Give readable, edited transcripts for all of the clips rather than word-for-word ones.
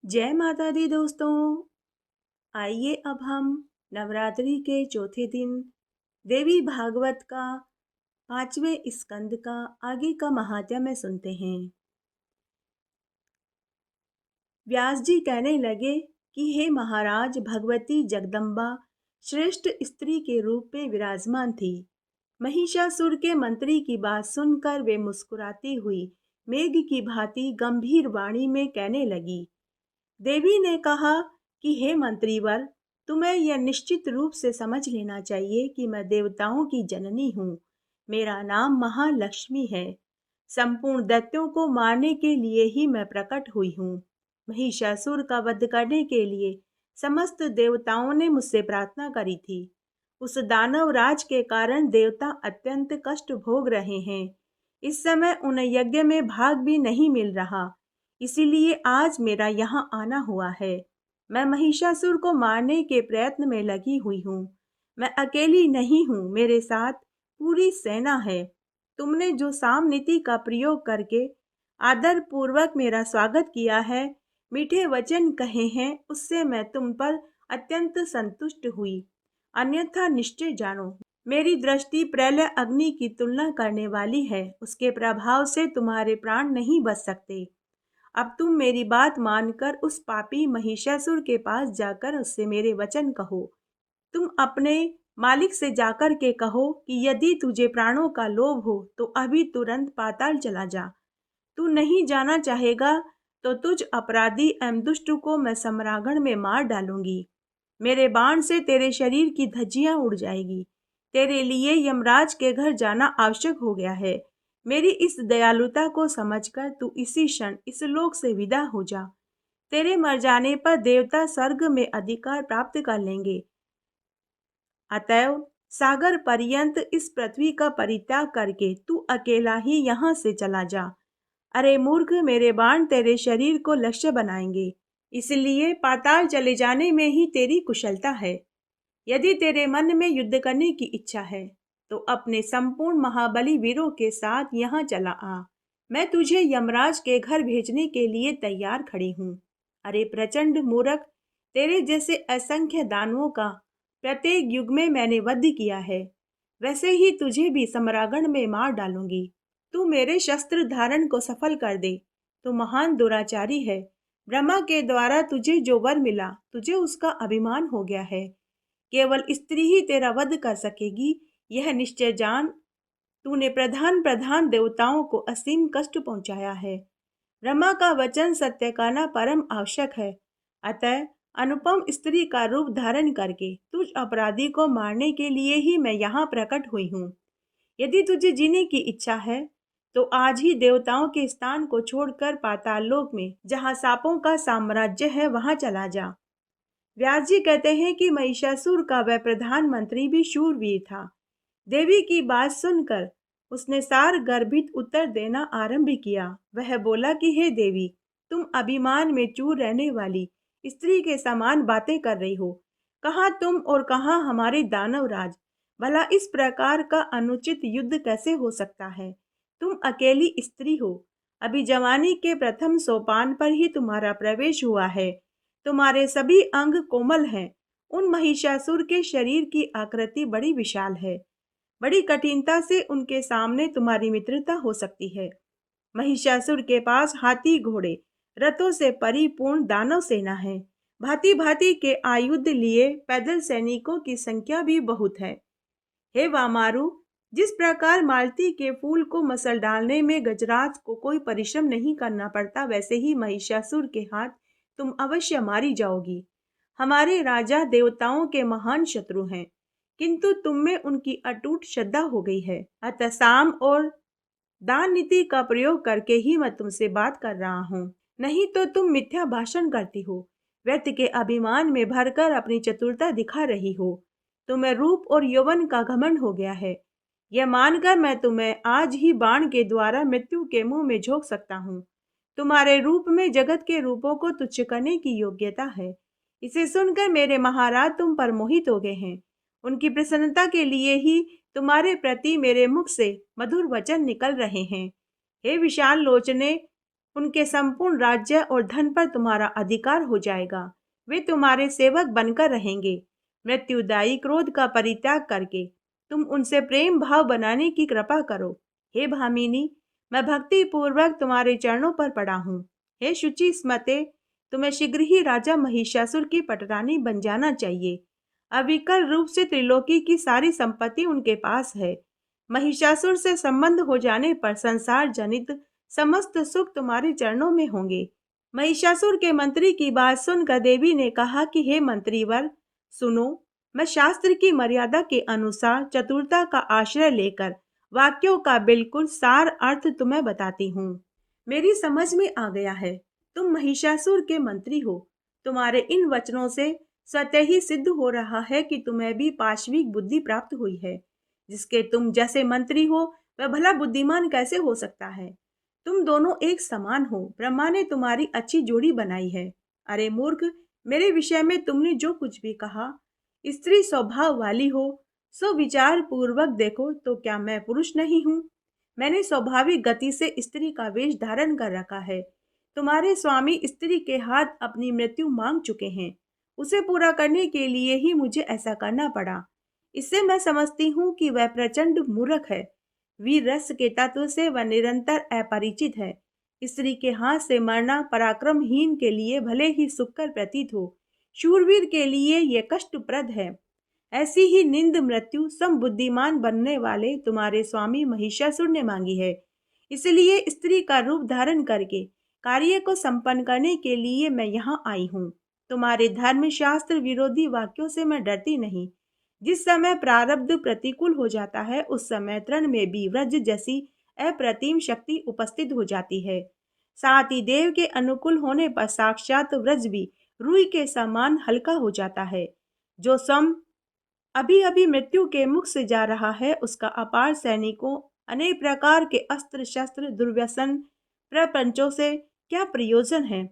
जय माता दी दोस्तों। आइए अब हम नवरात्रि के चौथे दिन देवी भागवत का 5वें स्कंद का आगे का महात्म्य सुनते हैं। व्यास जी कहने लगे कि हे महाराज, भगवती जगदम्बा श्रेष्ठ स्त्री के रूप में विराजमान थी। महिषासुर के मंत्री की बात सुनकर वे मुस्कुराती हुई मेघ की भांति गंभीर वाणी में कहने लगी। देवी ने कहा कि हे मंत्रीवर, तुम्हें यह निश्चित रूप से समझ लेना चाहिए कि मैं देवताओं की जननी हूँ। मेरा नाम महालक्ष्मी है। संपूर्ण दैत्यों को मारने के लिए ही मैं प्रकट हुई हूँ। महिषासुर का वध करने के लिए समस्त देवताओं ने मुझसे प्रार्थना करी थी। उस दानव राज के कारण देवता अत्यंत कष्ट भोग रहे हैं। इस समय उन्हें यज्ञ में भाग भी नहीं मिल रहा, इसीलिए आज मेरा यहाँ आना हुआ है। मैं महिषासुर को मारने के प्रयत्न में लगी हुई हूँ। मैं अकेली नहीं हूँ, मेरे साथ पूरी सेना है। तुमने जो साम नीति का प्रयोग करके आदर पूर्वक मेरा स्वागत किया है, मीठे वचन कहे हैं, उससे मैं तुम पर अत्यंत संतुष्ट हुई। अन्यथा निश्चय जानो, मेरी दृष्टि प्रलय अग्नि की तुलना करने वाली है। उसके प्रभाव से तुम्हारे प्राण नहीं बच सकते। अब तुम मेरी बात मानकर उस पापी महिषासुर के पास जाकर उससे मेरे वचन कहो। तुम अपने मालिक से जाकर के कहो कि यदि तुझे प्राणों का लोभ हो तो अभी तुरंत पाताल चला जा। तू नहीं जाना चाहेगा तो तुझ अपराधी एवं दुष्ट को मैं सम्रागण में मार डालूंगी। मेरे बाण से तेरे शरीर की धज्जियां उड़ जाएगी। तेरे लिए यमराज के घर जाना आवश्यक हो गया है। मेरी इस दयालुता को समझकर तू इसी क्षण इस लोक से विदा हो जा। तेरे मर जाने पर देवता स्वर्ग में अधिकार प्राप्त कर लेंगे। अतएव सागर पर्यंत इस पृथ्वी का परित्याग करके तू अकेला ही यहाँ से चला जा। अरे मूर्ख, मेरे बाण तेरे शरीर को लक्ष्य बनाएंगे, इसलिए पाताल चले जाने में ही तेरी कुशलता है। यदि तेरे मन में युद्ध करने की इच्छा है तो अपने संपूर्ण महाबली वीरों के साथ यहाँ चला आ। मैं तुझे यमराज के घर भेजने के लिए तैयार खड़ी हूँ। अरे प्रचंड मूर्ख, तेरे जैसे असंख्य दानवों का प्रत्येक युग में मैंने वध किया है, वैसे ही तुझे भी सम्रागण में मार डालूंगी। तू मेरे शस्त्र धारण को सफल कर दे तो महान दुराचारी है। ब्रह्मा के द्वारा तुझे जो वर मिला, तुझे उसका अभिमान हो गया है। केवल स्त्री ही तेरा वध कर सकेगी, यह निश्चय जान। तूने प्रधान प्रधान देवताओं को असीम कष्ट पहुंचाया है। ब्रह्मा का वचन सत्य कहना परम आवश्यक है। अतः अनुपम स्त्री का रूप धारण करके तुझ अपराधी को मारने के लिए ही मैं यहाँ प्रकट हुई हूँ। यदि तुझे जीने की इच्छा है तो आज ही देवताओं के स्थान को छोड़कर पाताल लोक में, जहाँ सांपों का साम्राज्य है, वहां चला जा। व्यास जी कहते हैं कि महिषासुर का वह प्रधानमंत्री भी शूरवीर था। देवी की बात सुनकर उसने सार गर्भित उत्तर देना आरंभ किया। वह बोला कि हे देवी, तुम अभिमान में चूर रहने वाली स्त्री के समान बातें कर रही हो। कहाँ तुम और कहाँ हमारे दानव राज। भला इस प्रकार का अनुचित युद्ध कैसे हो सकता है। तुम अकेली स्त्री हो। अभी जवानी के प्रथम सोपान पर ही तुम्हारा प्रवेश हुआ है। तुम्हारे सभी अंग कोमल हैं। उन महिषासुर के शरीर की आकृति बड़ी विशाल है। बड़ी कठिनता से उनके सामने तुम्हारी मित्रता हो सकती है। महिषासुर के पास हाथी घोड़े रथों से परिपूर्ण दानव सेना है। भांति भांति के आयुध लिए पैदल सैनिकों की संख्या भी बहुत है। हे वामारु, जिस प्रकार मालती के फूल को मसल डालने में गजराज को कोई परिश्रम नहीं करना पड़ता, वैसे ही महिषासुर के हाथ तुम अवश्य मारी जाओगी। हमारे राजा देवताओं के महान शत्रु हैं, किंतु तुम में उनकी अटूट श्रद्धा हो गई है। अतः साम और दान नीति का प्रयोग करके ही मैं तुमसे बात कर रहा हूँ, नहीं तो तुम मिथ्या भाषण करती हो। व्यक्ति के अभिमान में भरकर अपनी चतुरता दिखा रही हो। तुम्हें रूप और यौवन का घमंड हो गया है। यह मानकर मैं तुम्हें आज ही बाण के द्वारा मृत्यु के मुंह में झोंक सकता हूँ। तुम्हारे रूप में जगत के रूपों को तुच्छ करने की योग्यता है। इसे सुनकर मेरे महाराज तुम पर मोहित हो गए हैं। उनकी प्रसन्नता के लिए ही तुम्हारे प्रति मेरे मुख से मधुर वचन निकल रहे हैं। हे विशाल लोचने, उनके संपूर्ण राज्य और धन पर तुम्हारा अधिकार हो जाएगा। वे तुम्हारे सेवक बनकर रहेंगे। मृत्युदायी क्रोध का परित्याग करके तुम उनसे प्रेम भाव बनाने की कृपा करो। हे भामिनी, मैं भक्ति पूर्वक तुम्हारे चरणों पर पड़ा हूँ। हे शुचि स्मते, तुम्हें शीघ्र ही राजा महिषासुर की पटरानी बन जाना चाहिए। अविकल रूप से त्रिलोकी की सारी संपत्ति उनके पास है। महिषासुर से संबंध हो जाने पर संसार जनित समस्त सुख तुम्हारे चरणों में होंगे। महिषासुर के मंत्री की बात सुनकर देवी ने कहा कि हे मंत्रीवर, सुनो, मैं शास्त्र की मर्यादा के अनुसार चतुरता का आश्रय लेकर वाक्यों का बिल्कुल सार अर्थ तुम्हें बताती हूँ। मेरी समझ में आ गया है, तुम महिषासुर के मंत्री हो। तुम्हारे इन वचनों से स्वतः ही सिद्ध हो रहा है कि तुम्हें भी पाशविक बुद्धि प्राप्त हुई है। जिसके तुम जैसे मंत्री हो वह भला बुद्धिमान कैसे हो सकता है? तुम दोनों एक समान हो। ब्रह्मा ने तुम्हारी अच्छी जोड़ी बनाई है। अरे मूर्ख, मेरे विषय में तुमने जो कुछ भी कहा, स्त्री स्वभाव वाली हो, सो विचार पूर्वक देखो तो क्या मैं पुरुष नहीं हूँ? मैंने स्वाभाविक गति से स्त्री का वेश धारण कर रखा है। तुम्हारे स्वामी स्त्री के हाथ अपनी मृत्यु मांग चुके हैं। उसे पूरा करने के लिए ही मुझे ऐसा करना पड़ा। इससे मैं समझती हूँ कि वह प्रचंड मूर्ख है। वीर रस के तत्व से वह निरंतर अपरिचित है। स्त्री के हाथ से मरना पराक्रमहीन के लिए भले ही सुखकर प्रतीत हो, शूरवीर के लिए यह कष्टप्रद है। ऐसी ही निंद मृत्यु समबुद्धिमान बनने वाले तुम्हारे स्वामी महिषासुर ने मांगी है। इसलिए स्त्री का रूप धारण करके कार्य को संपन्न करने के लिए मैं यहाँ आई हूँ। तुम्हारे धर्म शास्त्र विरोधी वाक्यों से मैं डरती नहीं। जिस समय प्रारब्ध प्रतिकूल हो जाता है उस समय तरण में भी व्रज जैसी अप्रतिम शक्ति उपस्थित हो जाती है। साथ ही देव के अनुकूल होने पर साक्षात व्रज भी रुई के समान हल्का हो जाता है। जो सम अभी अभी मृत्यु के मुख से जा रहा है उसका अपार सैनिकों अनेक प्रकार के अस्त्र शस्त्र दुर्व्यसन प्रपंचों से क्या प्रयोजन है?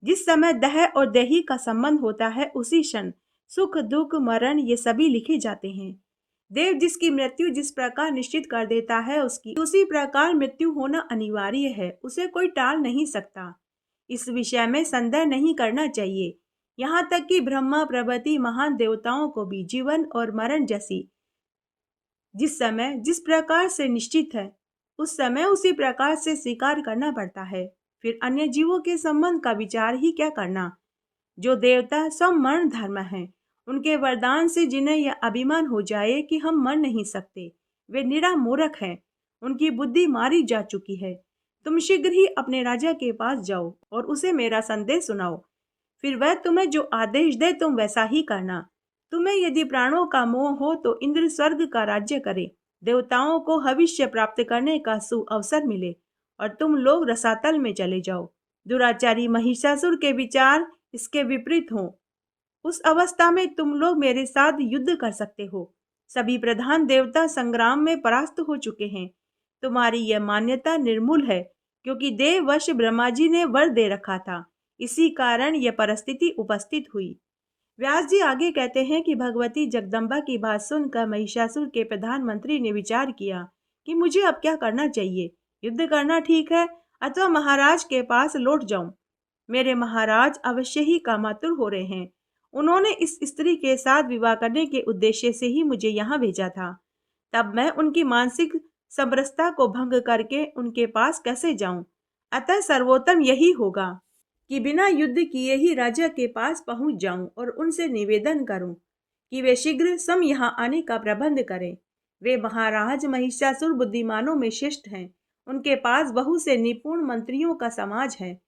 जिस समय दह और देही का संबंध होता है उसी क्षण सुख दुख मरण ये सभी लिखे जाते हैं। देव जिसकी मृत्यु जिस प्रकार निश्चित कर देता है उसकी उसी प्रकार मृत्यु होना अनिवार्य है, उसे कोई टाल नहीं सकता। इस विषय में संदेह नहीं करना चाहिए। यहाँ तक कि ब्रह्मा प्रभृति महान देवताओं को भी जीवन और मरण जैसी जिस समय जिस प्रकार से निश्चित है उस समय उसी प्रकार से स्वीकार करना पड़ता है। फिर अन्य जीवों के संबंध का विचार ही क्या करना। जो देवता सब मरण धर्म है, उनके वरदान से जिन्हें यह अभिमान हो जाए कि हम मर नहीं सकते, वे निरा मूर्ख हैं। उनकी बुद्धि मारी जा चुकी है। तुम शीघ्र ही अपने राजा के पास जाओ और उसे मेरा संदेश सुनाओ। फिर वह तुम्हें जो आदेश दे तुम वैसा ही करना। तुम्हें यदि प्राणों का मोह हो तो इंद्र स्वर्ग का राज्य करे, देवताओं को भविष्य प्राप्त करने का सुअवसर मिले और तुम लोग रसातल में चले जाओ। दुराचारी महिषासुर के विचार इसके विपरीत हो, उस अवस्था में तुम लोग मेरे साथ युद्ध कर सकते हो। सभी प्रधान देवता संग्राम में परास्त हो चुके हैं। तुम्हारी यह मान्यता निर्मूल है, क्योंकि देववश ब्रह्मा जी ने वर दे रखा था। इसी कारण यह परिस्थिति उपस्थित हुई। व्यास जी आगे कहते हैं कि भगवती जगदम्बा की बात सुनकर महिषासुर के प्रधानमंत्री ने विचार किया कि मुझे अब क्या करना चाहिए। युद्ध करना ठीक है अथवा महाराज के पास लौट जाऊं? मेरे महाराज अवश्य ही कामातुर हो रहे हैं। उन्होंने इस स्त्री के साथ विवाह करने के उद्देश्य से ही मुझे यहाँ भेजा था। तब मैं उनकी मानसिक समरसता को भंग करके उनके पास कैसे जाऊं? अतः सर्वोत्तम यही होगा कि बिना युद्ध किए ही राजा के पास पहुंच जाऊं और उनसे निवेदन करूं कि वे शीघ्र सम यहाँ आने का प्रबंध करें। वे महाराज महिषासुर बुद्धिमानों में श्रेष्ठ हैं। उनके पास बहुत से निपुण मंत्रियों का समाज है।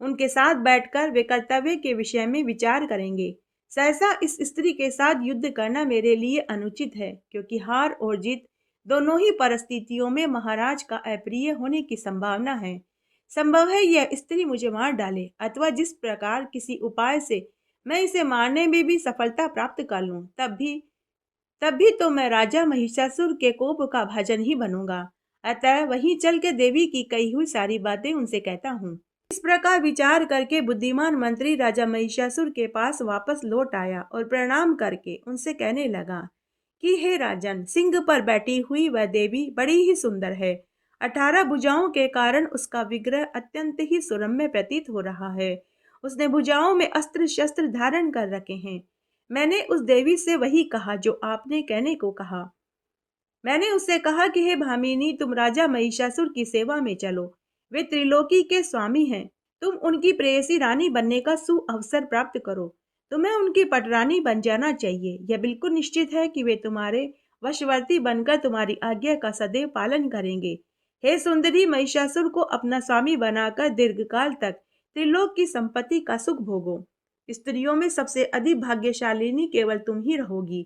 उनके साथ बैठकर वे कर्तव्य के विषय में विचार करेंगे। सहसा इस स्त्री के साथ युद्ध करना मेरे लिए अनुचित है, क्योंकि हार और जीत दोनों ही परिस्थितियों में महाराज का अप्रिय होने की संभावना है। संभव है यह स्त्री मुझे मार डाले अथवा जिस प्रकार किसी उपाय से मैं इसे मारने में भी सफलता प्राप्त कर लूं, तब भी तो मैं राजा महिषासुर के कोप का भाजन ही बनूंगा। अतः वहीं चल के देवी की कही हुई सारी बातें उनसे कहता हूँ। इस प्रकार विचार करके बुद्धिमान मंत्री राजा महिषासुर के पास वापस लौट आया और प्रणाम करके उनसे कहने लगा कि हे राजन, सिंह पर बैठी हुई वह देवी बड़ी ही सुंदर है। 18 भुजाओं के कारण उसका विग्रह अत्यंत ही सुरम्य प्रतीत हो रहा है। उसने भुजाओं में अस्त्र शस्त्र धारण कर रखे हैं। मैंने उस देवी से वही कहा जो आपने कहने को कहा। मैंने उससे कहा कि हे भामिनी, तुम राजा महिषासुर की सेवा में चलो। वे त्रिलोकी के स्वामी हैं। तुम उनकी प्रेयसी रानी बनने का सुअवसर प्राप्त करो। तुम्हें उनकी पटरानी बन जाना चाहिए। यह बिल्कुल निश्चित है कि वे तुम्हारे वशवर्ती बनकर तुम्हारी आज्ञा का सदैव पालन करेंगे। हे सुंदरी, महिषासुर को अपना स्वामी बनाकर दीर्घकाल तक त्रिलोक की संपत्ति का सुख भोगो। स्त्रियों में सबसे अधिक भाग्यशालिनी केवल तुम ही रहोगी।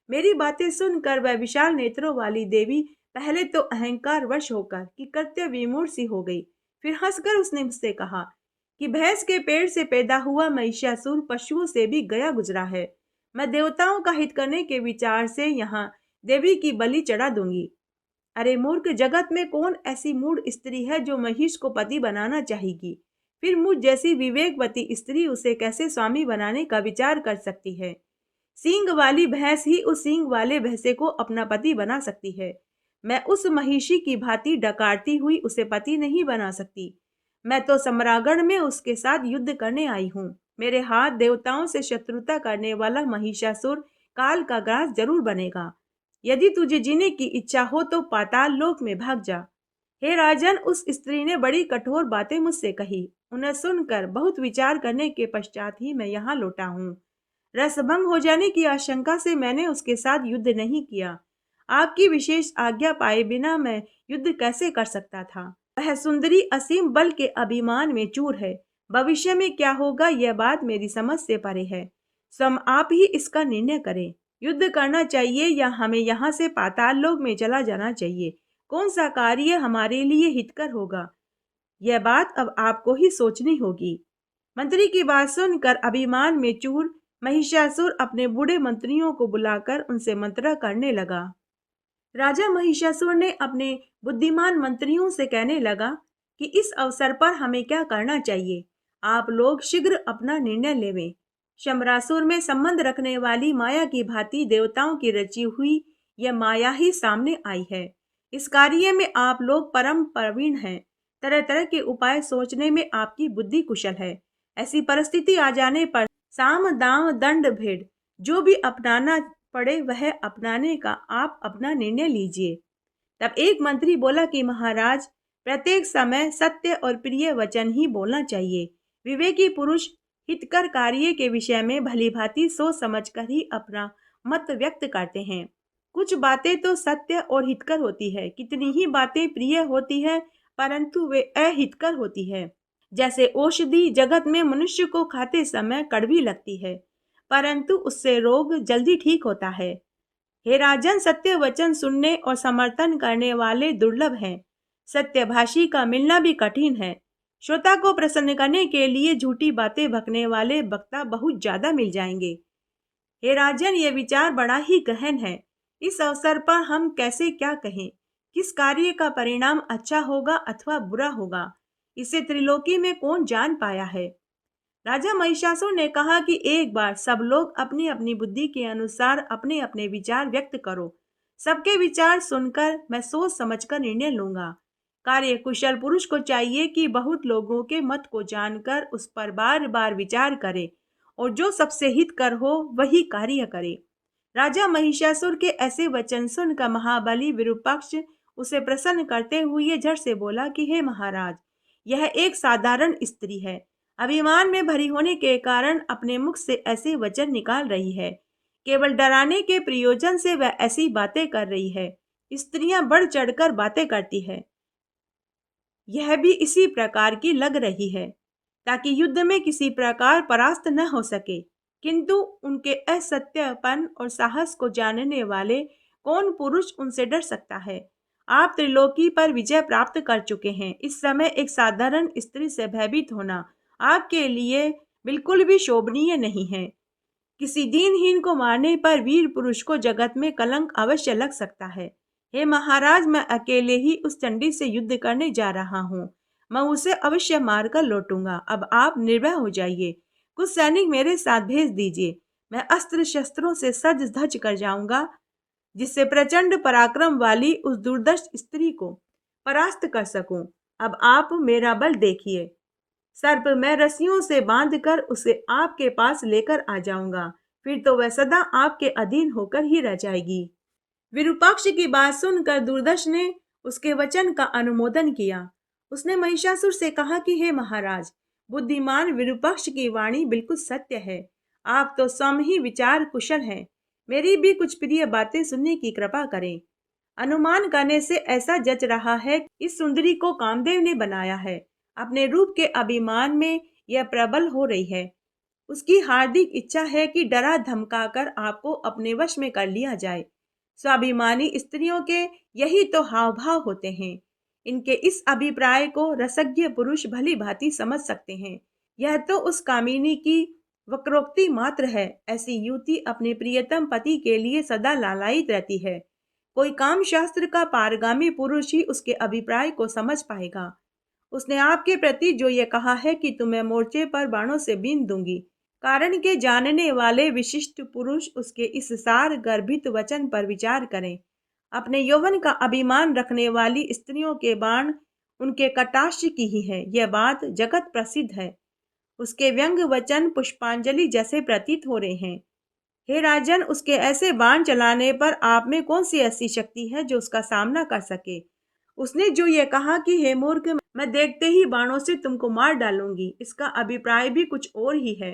मेरी बातें सुनकर वह विशाल नेत्रों वाली देवी पहले तो अहंकार वश होकर कि कृत्य विमूढ़ सी हो गई। फिर हंसकर उसने मुझसे कहा कि भैंस के पेड़ से पैदा हुआ महिषासुर पशुओं से भी गया गुजरा है। मैं देवताओं का हित करने के विचार से यहाँ देवी की बलि चढ़ा दूंगी। अरे मूर्ख, जगत में कौन ऐसी मूढ़ स्त्री है जो महिष को पति बनाना चाहेगी? फिर मुझ जैसी विवेकवती स्त्री उसे कैसे स्वामी बनाने का विचार कर सकती है? सींग वाली भैंस ही उस सींग वाले भैंसे को अपना पति बना सकती है। मैं उस महिषी की भांति डकारती हुई उसे पति नहीं बना सकती। मैं तो सम्रागण में उसके साथ युद्ध करने आई हूँ। मेरे हाथ देवताओं से शत्रुता करने वाला महिषासुर काल का ग्रास जरूर बनेगा। यदि तुझे जीने की इच्छा हो तो पाताल लोक में भाग जा। हे राजन, उस स्त्री ने बड़ी कठोर बातें मुझसे कही। उन्हें सुनकर बहुत विचार करने के पश्चात ही मैं यहाँ लौटा हूँ। रसभंग हो जाने की आशंका से मैंने उसके साथ युद्ध नहीं किया। आपकी विशेष आज्ञा पाए बिना मैं युद्ध कैसे कर सकता था? वह सुंदरी असीम बल के अभिमान में चूर है। भविष्य में क्या होगा यह बात मेरी समझ से परे है। स्वयं आप ही इसका निर्णय करें। युद्ध करना चाहिए या हमें यहाँ से पाताल लोक में चला जाना चाहिए? कौन सा कार्य हमारे लिए हितकर होगा? यह बात अब आपको ही सोचनी होगी। मंत्री की बात सुनकर अभिमान में चूर महिषासुर अपने बूढ़े मंत्रियों को बुलाकर उनसे मंत्रणा करने लगा। राजा महिषासुर ने अपने बुद्धिमान मंत्रियों से कहने लगा कि इस अवसर पर हमें क्या करना चाहिए। आप लोग शीघ्र अपना निर्णय लेवें। शम्रासुर में संबंध रखने वाली माया की भांति देवताओं की रची हुई यह माया ही सामने आई है। इस कार्य में आप लोग परम प्रवीण हैं। तरह तरह के उपाय सोचने में आपकी बुद्धि कुशल है। ऐसी परिस्थिति आ जाने पर साम दाम दंड भेद जो भी अपनाना पड़े वह अपनाने का आप अपना निर्णय लीजिए। तब एक मंत्री बोला कि महाराज, प्रत्येक समय सत्य और प्रिय वचन ही बोलना चाहिए। विवेकी पुरुष हितकर कार्य के विषय में भली भांति सोच समझकर ही अपना मत व्यक्त करते हैं। कुछ बातें तो सत्य और हितकर होती है, कितनी ही बातें प्रिय होती है परंतु वे अहितकर होती है। जैसे औषधि जगत में मनुष्य को खाते समय कड़वी लगती है परंतु उससे रोग जल्दी ठीक होता है। हे राजन, सत्य वचन सुनने और समर्थन करने वाले दुर्लभ हैं। सत्यभाषी का मिलना भी कठिन है। श्रोता को प्रसन्न करने के लिए झूठी बातें बकने वाले वक्ता बहुत ज्यादा मिल जाएंगे। हे राजन, ये विचार बड़ा ही गहन है। इस अवसर पर हम कैसे क्या कहें? किस कार्य का परिणाम अच्छा होगा अथवा बुरा होगा, इसे त्रिलोकी में कौन जान पाया है? राजा महिषासुर ने कहा कि एक बार सब लोग अपनी अपनी बुद्धि के अनुसार अपने अपने विचार व्यक्त करो। सबके विचार सुनकर मैं सोच समझकर निर्णय लूंगा। कार्य कुशल पुरुष को चाहिए कि बहुत लोगों के मत को जानकर उस पर बार बार विचार करे और जो सबसे हितकर हो वही कार्य करे। राजा महिषासुर के ऐसे वचन सुनकर महाबली विरूपाक्ष उसे प्रसन्न करते हुए झट से बोला कि हे महाराज, यह एक साधारण स्त्री है। अभिमान में भरी होने के कारण अपने मुख से ऐसे वचन निकाल रही है। केवल डराने के प्रयोजन से वह ऐसी बातें कर रही है। स्त्रियां बढ़ चढ़कर बातें करती है। यह भी इसी प्रकार की लग रही है ताकि युद्ध में किसी प्रकार परास्त न हो सके। किंतु उनके असत्यपन और साहस को जानने वाले कौन पुरुष उनसे डर सकता है? आप त्रिलोकी पर विजय प्राप्त कर चुके हैं। इस समय एक साधारण स्त्री से भयभीत होना आपके लिए बिल्कुल भी शोभनीय नहीं है। किसी दीनहीन को मारने पर वीर पुरुष को जगत में कलंक अवश्य लग सकता है। हे महाराज, मैं अकेले ही उस चंडी से युद्ध करने जा रहा हूँ। मैं उसे अवश्य मारकर लौटूंगा। अब आप निर्भय हो जाइए। कुछ सैनिक मेरे साथ भेज दीजिए। मैं अस्त्र शस्त्रों से सज धज कर जाऊंगा जिससे प्रचंड पराक्रम वाली उस दुर्दश स्त्री को परास्त कर सकूं। अब आप मेरा बल देखिए। सर्प मैं रस्सियों से बांधकर उसे आपके पास लेकर आ जाऊंगा, फिर तो वह सदा आपके अधीन होकर ही रह जाएगी। विरूपाक्ष की बात सुनकर दुर्दर्श ने उसके वचन का अनुमोदन किया। उसने महिषासुर से कहा कि हे महाराज, बुद्धिमान विरूपाक्ष की वाणी बिल्कुल सत्य है। आप तो स्वयं ही विचार कुशल हैं। मेरी भी कुछ प्रिय बातें सुनने की कृपा करें। अनुमान करने से ऐसा जच रहा है कि इस सुंदरी को कामदेव ने बनाया है। अपने रूप के अभिमान में यह प्रबल हो रही है। उसकी हार्दिक इच्छा है कि डरा धमकाकर आपको अपने वश में कर लिया जाए। स्वाभिमानी स्त्रियों के यही तो हाव भाव होते हैं। इनके इस अभिप्राय को रसज्ञ पुरुष भली भांति समझ सकते हैं। यह तो उस कामिनी की वक्रोक्ति मात्र है। ऐसी युवती अपने प्रियतम पति के लिए सदा लालायित रहती है। कोई काम शास्त्र का पारगामी पुरुष ही उसके अभिप्राय को समझ पाएगा। उसने आपके प्रति जो ये कहा है कि तुम्हें मोर्चे पर बाणों से बीन दूंगी, कारण के जानने वाले विशिष्ट पुरुष उसके इस सार गर्भित वचन पर विचार करें। अपने यौवन का अभिमान रखने वाली स्त्रियों के बाण उनके कटाक्ष की ही है, यह बात जगत प्रसिद्ध है। उसके व्यंग वचन पुष्पांजलि जैसे प्रतीत हो रहे हैं। हे राजन, उसके ऐसे बाण चलाने पर आप में कौन सी ऐसी शक्ति है जो उसका सामना कर सके। उसने जो ये कहा कि हे मूर्ख, मैं देखते ही बाणों से तुमको मार डालूंगी, इसका अभिप्राय भी कुछ और ही है।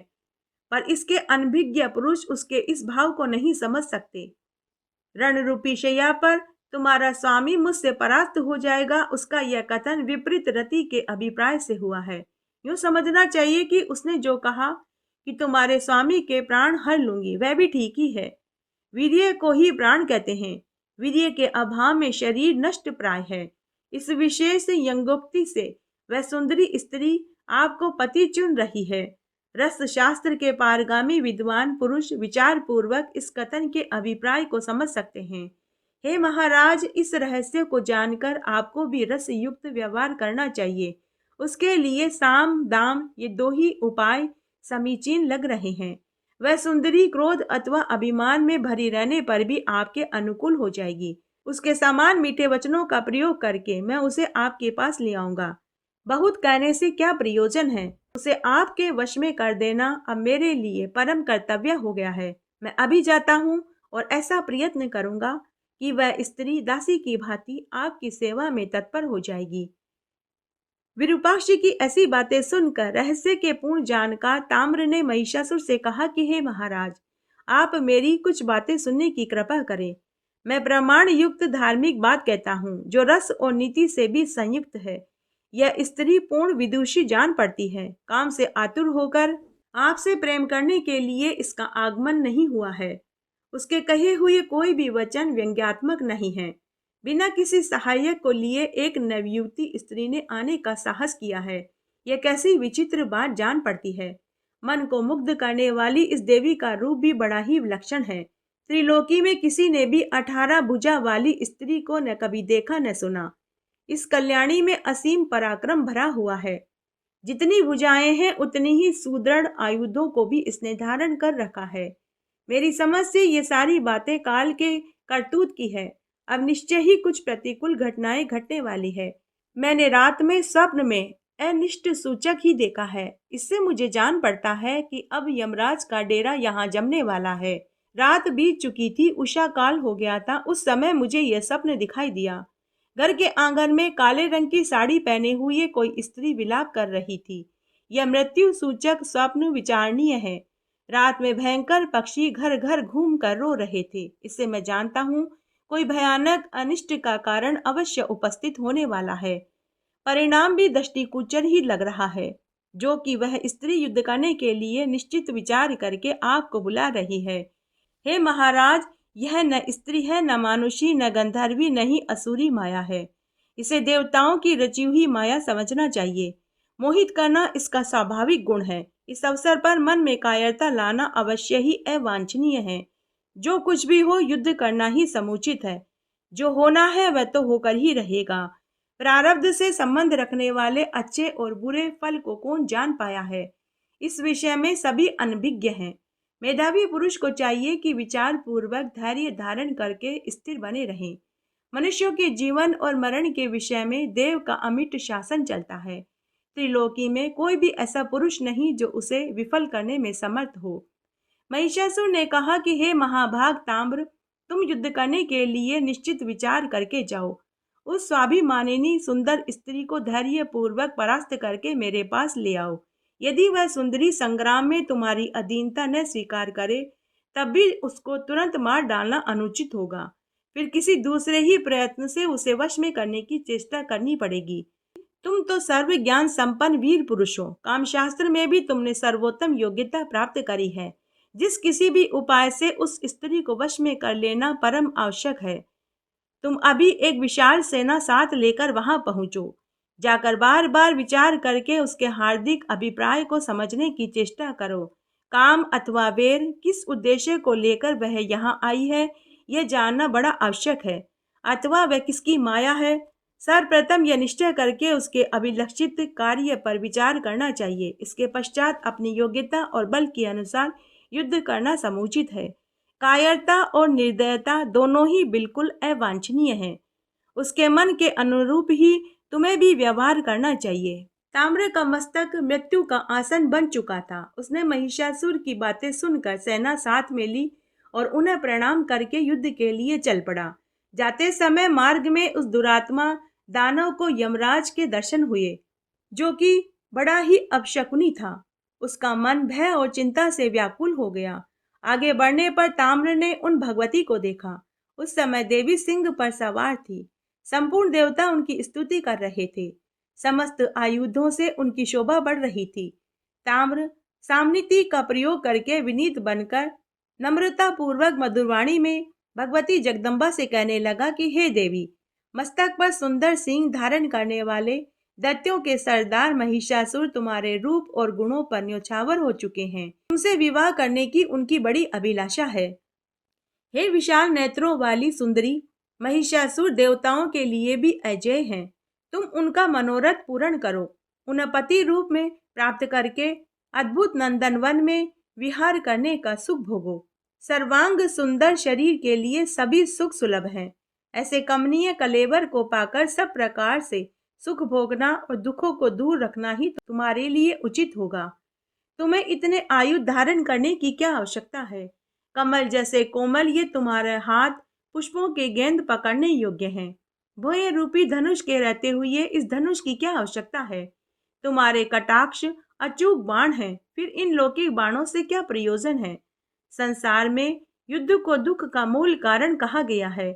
पर इसके अनभिज्ञ पुरुष उसके इस भाव को नहीं समझ सकते। रणरूपी शैया पर तुम्हारा स्वामी मुझसे परास्त हो जाएगा, उसका यह कथन विपरीत रति के अभिप्राय से हुआ है। यूं समझना चाहिए कि उसने जो कहा कि तुम्हारे स्वामी के प्राण हर लूंगी, वह भी ठीक ही है। वीर्य को ही प्राण कहते हैं। वीर्य के अभाव में शरीर नष्ट प्राय है। इस विशेष यंगोक्ति से वह सुंदरी स्त्री आपको पति चुन रही है। रस शास्त्र के पारगामी विद्वान पुरुष विचार पूर्वक इस कथन के अभिप्राय को समझ सकते हैं। हे महाराज, इस रहस्य को जानकर आपको भी रस युक्त व्यवहार करना चाहिए। उसके लिए साम दाम ये दो ही उपाय समीचीन लग रहे हैं। वह सुंदरी क्रोध अथवा अभिमान में भरी रहने पर भी आपके अनुकूल हो जाएगी। उसके समान मीठे वचनों का प्रयोग करके मैं उसे आपके पास ले आऊंगा। बहुत कहने से क्या प्रयोजन है। उसे आपके वश में कर देना अब मेरे लिए परम कर्तव्य हो गया है। मैं अभी जाता हूँ और ऐसा प्रयत्न करूंगा कि वह स्त्री दासी की भांति आपकी सेवा में तत्पर हो जाएगी। विरूपाक्ष की ऐसी बातें सुनकर रहस्य के पूर्ण जानकार ताम्र ने महिषासुर से कहा कि हे महाराज, आप मेरी कुछ बातें सुनने की कृपा करें। मैं प्रमाण युक्त धार्मिक बात कहता हूँ जो रस और नीति से भी संयुक्त है। यह स्त्री पूर्ण विदुषी जान पड़ती है। काम से आतुर होकर आपसे प्रेम करने के लिए इसका आगमन नहीं हुआ है। उसके कहे हुए कोई भी वचन व्यंग्यात्मक नहीं है। बिना किसी सहायक को लिए एक नवयुवती स्त्री ने आने का साहस किया है। यह कैसी विचित्र बात जान पड़ती है। मन को मुग्ध करने वाली इस देवी का रूप भी बड़ा ही विलक्षण है। त्रिलोकी में किसी ने भी 18 भुजा वाली स्त्री को न कभी देखा न सुना। इस कल्याणी में असीम पराक्रम भरा हुआ है। जितनी भुजाएं हैं उतनी ही सुदृढ़ आयुधों को भी इसने धारण कर रखा है। मेरी समझ से ये सारी बातें काल के करतूत की है। अब निश्चय ही कुछ प्रतिकूल घटनाएं घटने वाली है। मैंने रात में स्वप्न में अनिष्ट सूचक ही देखा है। इससे मुझे जान पड़ता है कि अब यमराज का डेरा यहाँ जमने वाला है। रात बीत चुकी थी, उषा काल हो गया था। उस समय मुझे यह स्वप्न दिखाई दिया। घर के आंगन में काले रंग की साड़ी पहने हुए कोई स्त्री विलाप कर रही थी। यह मृत्यु सूचक स्वप्न विचारणीय है। रात में भयंकर पक्षी घर घर घूम कर रो रहे थे। इससे मैं जानता हूँ कोई भयानक अनिष्ट का कारण अवश्य उपस्थित होने वाला है। परिणाम भी दृष्टिगोचर ही लग रहा है, जो कि वह स्त्री युद्ध करने के लिए निश्चित विचार करके आपको बुला रही है। हे महाराज, यह न स्त्री है, न मानुषी, न गंधर्वी, न ही असुरी माया है। इसे देवताओं की रची हुई माया समझना चाहिए। मोहित करना इसका स्वाभाविक गुण है। इस अवसर पर मन में कायरता लाना अवश्य ही अवांछनीय है। जो कुछ भी हो, युद्ध करना ही समुचित है। जो होना है वह तो होकर ही रहेगा। प्रारब्ध से संबंध रखने वाले अच्छे और बुरे फल को कौन जान पाया है। इस विषय में सभी अनभिज्ञ हैं। मेधावी पुरुष को चाहिए कि विचार पूर्वक धैर्य धारण करके स्थिर बने रहें। मनुष्यों के जीवन और मरण के विषय में देव का अमिट शासन चलता है। त्रिलोकी में कोई भी ऐसा पुरुष नहीं जो उसे विफल करने में समर्थ हो। महिषासुर ने कहा कि हे महाभाग ताम्र, तुम युद्ध करने के लिए निश्चित विचार करके जाओ। उस स्वाभिमानिनी सुंदर स्त्री को धैर्य पूर्वक परास्त करके मेरे पास ले आओ। यदि वह सुंदरी संग्राम में तुम्हारी अधीनता न स्वीकार करे, तब भी उसको तुरंत मार डालना अनुचित होगा। फिर किसी दूसरे ही प्रयत्न से उसे वश में करने की चेष्टा करनी पड़ेगी। तुम तो सर्व ज्ञान संपन्न वीर पुरुष हो। कामशास्त्र में भी तुमने सर्वोत्तम योग्यता प्राप्त करी है। जिस किसी भी उपाय से उस स्त्री को वश में कर लेना परम आवश्यक है। तुम अभी एक विशाल सेना साथ लेकर वहां पहुंचो। जाकर बार बार विचार करके उसके हार्दिक अभिप्राय को समझने की चेष्टा करो। काम अथवा वेर किस उद्देश्य को लेकर वह यहाँ आई है, यह जानना बड़ा आवश्यक है। अथवा वह किसकी माया है। सर्वप्रथम यह निश्चय करके उसके अभिलक्षित कार्य पर विचार करना चाहिए। इसके पश्चात अपनी योग्यता और बल के अनुसार युद्ध करना समुचित है। कायरता और निर्दयता दोनों ही बिल्कुल अवांछनीय हैं। उसके मन के अनुरूप ही तुम्हें भी व्यवहार करना चाहिए। ताम्र का मस्तक मृत्यु का आसन बन चुका था। उसने महिषासुर की बातें सुनकर सेना साथ में ली और उन्हें प्रणाम करके युद्ध के लिए चल पड़ा। जाते समय मार्ग में उस दुरात्मा दानव को यमराज के दर्शन हुए, जो कि बड़ा ही अपशकुनी था। उसका मन भय और चिंता से व्याकुल हो गया। आगे बढ़ने पर ताम्र ने उन भगवती को देखा। उस समय देवी सिंह पर सवार थी। संपूर्ण देवता उनकी स्तुति कर रहे थे। समस्त आयुधों से उनकी शोभा बढ़ रही थी। ताम्र सामनीति का प्रयोग करके विनीत बनकर नम्रता पूर्वक मधुरवाणी में भगवती जगदम्बा से कहने लगा कि हे देवी, मस्तक पर सुंदर सिंह धारण करने वाले दैत्यों के सरदार महिषासुर तुम्हारे रूप और गुणों पर न्योछावर हो चुके हैं। तुमसे विवाह करने की उनकी बड़ी अभिलाषा है। हे विशाल नेत्रों वाली सुंदरी, महिषासुर देवताओं के लिए भी अजय हैं। तुम उनका मनोरथ पूर्ण करो। उन्हें पति रूप में प्राप्त करके अद्भुत नंदनवन में विहार करने का सुख भोगो। सर्वांग सुंदर शरीर के लिए सभी सुख सुलभ हैं। ऐसे कमनीय कलेवर को पाकर सब प्रकार से सुख भोगना और दुखों को दूर रखना ही तुम्हारे लिए उचित होगा। तुम्हें इतने आयु धारण करने की क्या आवश्यकता है। कमल जैसे कोमल ये तुम्हारे हाथ पुष्पों के गेंद पकड़ने योग्य हैं। भोए रूपी धनुष के रहते हुए इस धनुष की क्या आवश्यकता है। तुम्हारे कटाक्ष अचूक बाण हैं, फिर इन लौकिक बाणों से क्या प्रयोजन है। संसार में युद्ध को दुख का मूल कारण कहा गया है।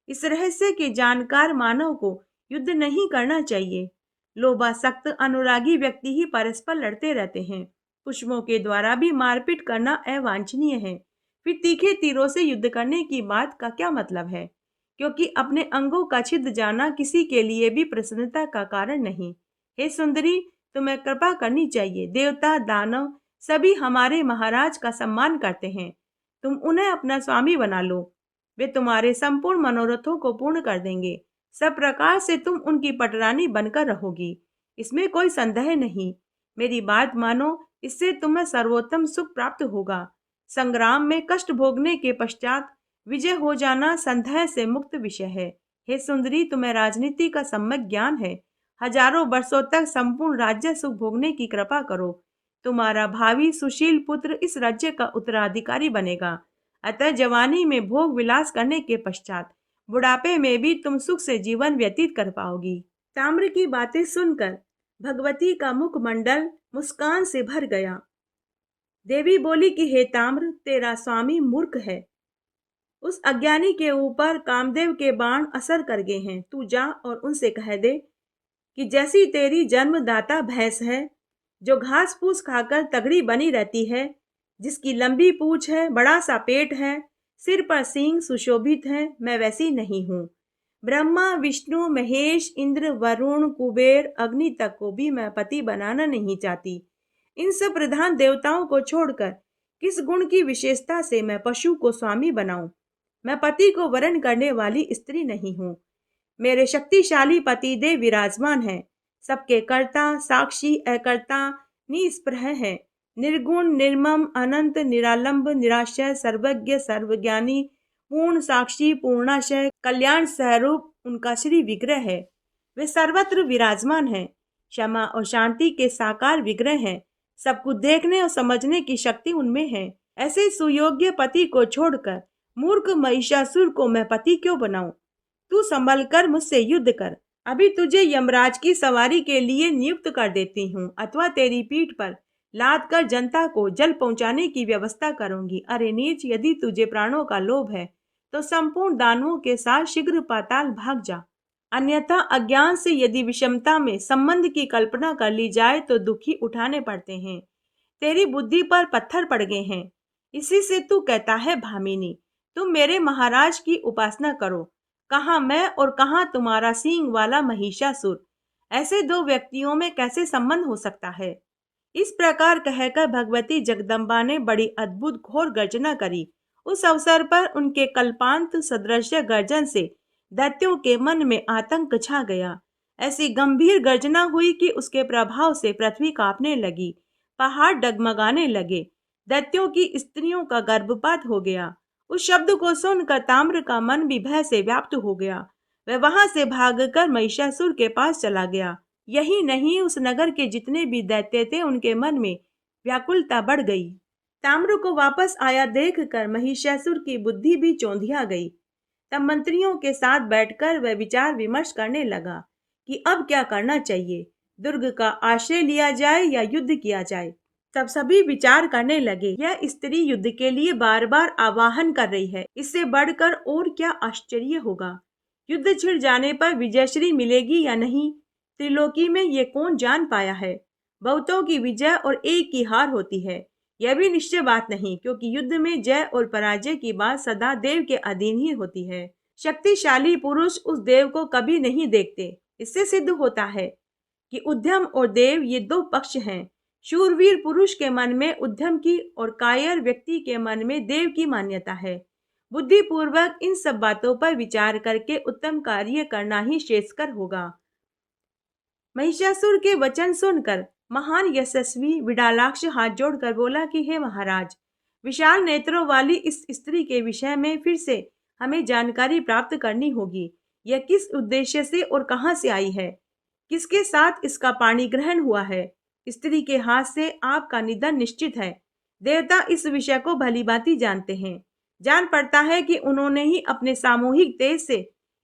इस रहस्य के जानकार मानव को युद्ध नहीं करना चाहिए। लोभासक्त अनुरागी व्यक्ति ही परस्पर लड़ते रहते हैं। पुष्पों के द्वारा भी मारपीट करना अवांछनीय है। फिर तीखे तीरों से युद्ध करने की बात का क्या मतलब है, क्योंकि अपने अंगों का छिद जाना किसी के लिए भी प्रसन्नता का कारण नहीं। हे सुंदरी, तुम्हें कृपा करनी चाहिए। देवता दानव सभी हमारे महाराज का सम्मान करते हैं। तुम उन्हें अपना स्वामी बना लो। वे तुम्हारे संपूर्ण मनोरथों को पूर्ण कर देंगे। सब प्रकार से तुम उनकी पटरानी बनकर रहोगी, इसमें कोई संदेह नहीं। मेरी बात मानो, इससे तुम्हें सर्वोत्तम सुख प्राप्त होगा। संग्राम में कष्ट भोगने के पश्चात विजय हो जाना संदेह से मुक्त विषय है। हे सुंदरी, तुम्हें राजनीति का सम्यक ज्ञान है। हजारों वर्षों तक संपूर्ण राज्य सुख भोगने की कृपा करो। तुम्हारा भावी सुशील पुत्र इस राज्य का उत्तराधिकारी बनेगा। अतः जवानी में भोग विलास करने के पश्चात बुढ़ापे में भी तुम सुख से जीवन व्यतीत कर पाओगी। ताम्र की बातें सुनकर भगवती का मुखमंडल मुस्कान से भर गया। देवी बोली कि हे ताम्र, तेरा स्वामी मूर्ख है। उस अज्ञानी के ऊपर कामदेव के बाण असर कर गए हैं। तू जा और उनसे कह दे कि जैसी तेरी जन्मदाता भैंस है, जो घास फूस खाकर तगड़ी बनी रहती है, जिसकी लंबी पूंछ है, बड़ा सा पेट है, सिर पर सींग सुशोभित है, मैं वैसी नहीं हूँ। ब्रह्मा विष्णु महेश इंद्र वरुण कुबेर अग्नि तक को भी मैं पति बनाना नहीं चाहती। इन सब प्रधान देवताओं को छोड़कर किस गुण की विशेषता से मैं पशु को स्वामी बनाऊं। मैं पति को वरण करने वाली स्त्री नहीं हूँ। मेरे शक्तिशाली पति देव विराजमान हैं। सबके कर्ता साक्षी अकर्ता निस्पृह है। निर्गुण निर्मम अनंत निरालंब निराशय सर्वज्ञ सर्वज्ञानी पूर्ण साक्षी पूर्णाशय कल्याण स्वरूप उनका श्री विग्रह है। वे सर्वत्र विराजमान हैं, क्षमा और शांति के साकार विग्रह हैं। सब कुछ देखने और समझने की शक्ति उनमें है। ऐसे सुयोग्य पति को छोड़कर मूर्ख महिषासुर को मैं पति क्यों बनाऊं? तू संभल कर मुझसे युद्ध कर। अभी तुझे यमराज की सवारी के लिए नियुक्त कर देती हूँ, अथवा तेरी पीठ पर लाद कर जनता को जल पहुंचाने की व्यवस्था करूंगी। अरे नीच, यदि तुझे प्राणों का लोभ है तो संपूर्ण दानवों के साथ शीघ्र पाताल भाग जा। अन्यथा अज्ञान से यदि विषमता में संबंध की कल्पना कर ली जाए तो दुखी उठाने पड़ते हैं। तेरी बुद्धि पर पत्थर पड़ गए हैं, इसी से तू कहता है भामिनी, तुम मेरे महाराज की उपासना करो। कहाँ मैं और कहाँ तुम्हारा सींग वाला महिषासुर? ऐसे दो व्यक्तियों में कैसे संबंध हो सकता है? इस प्रकार कहकर भगवती जगदम्बा ने बड़ी अद्भुत घोर गर्जना करी। उस अवसर पर उनके कल्पांत सदृश गर्जन से दैत्यों के मन में आतंक छा गया। ऐसी गंभीर गर्जना हुई कि उसके प्रभाव से पृथ्वी कांपने लगी, पहाड़ डगमगाने लगे, दैत्यों की स्त्रियों का गर्भपात हो गया। उस शब्द को सुनकर ताम्र का मन भी भय से व्याप्त हो गया। वह वहां से भागकर महिषासुर के पास चला गया। यही नहीं, उस नगर के जितने भी दैत्य थे उनके मन में व्याकुलता बढ़ गई। ताम्र को वापस आया देखकर महिषासुर की बुद्धि भी चौंधिया गई। तब मंत्रियों के साथ बैठकर वह विचार विमर्श करने लगा कि अब क्या करना चाहिए, दुर्ग का आश्रय लिया जाए या युद्ध किया जाए। तब सभी विचार करने लगे, यह स्त्री युद्ध के लिए बार बार आवाहन कर रही है, इससे बढ़कर और क्या आश्चर्य होगा। युद्ध छिड़ जाने पर विजयश्री मिलेगी या नहीं, त्रिलोकी में ये कौन जान पाया है। बहुतों की विजय और एक की हार होती है, यह भी निश्चय बात नहीं, क्योंकि युद्ध में जय और पराजय की बात सदा देव के अधीन ही होती है। शक्तिशाली पुरुष उस देव को कभी नहीं देखते। इससे सिद्ध होता है कि उद्यम और देव ये दो पक्ष हैं। शूरवीर पुरुष के मन में उद्यम की और कायर व्यक्ति के मन में देव की मान्यता है। बुद्धिपूर्वक इन सब बातों पर विचार करके उत्तम कार्य करना ही श्रेयस्कर होगा। महिषासुर के वचन सुनकर महान यशस्वी विडालाक्ष हाथ जोड़कर बोला कि हे महाराज, विशाल नेत्रों वाली इस स्त्री के विषय में फिर से हमें जानकारी प्राप्त करनी होगी। यह किस उद्देश्य से और कहां से आई है, किसके साथ इसका पाणी ग्रहण हुआ है। स्त्री के हाथ से आपका निधन निश्चित है। देवता इस विषय को भलीभांति जानते हैं। जान पड़ता है कि उन्होंने ही अपने सामूहिक तेज से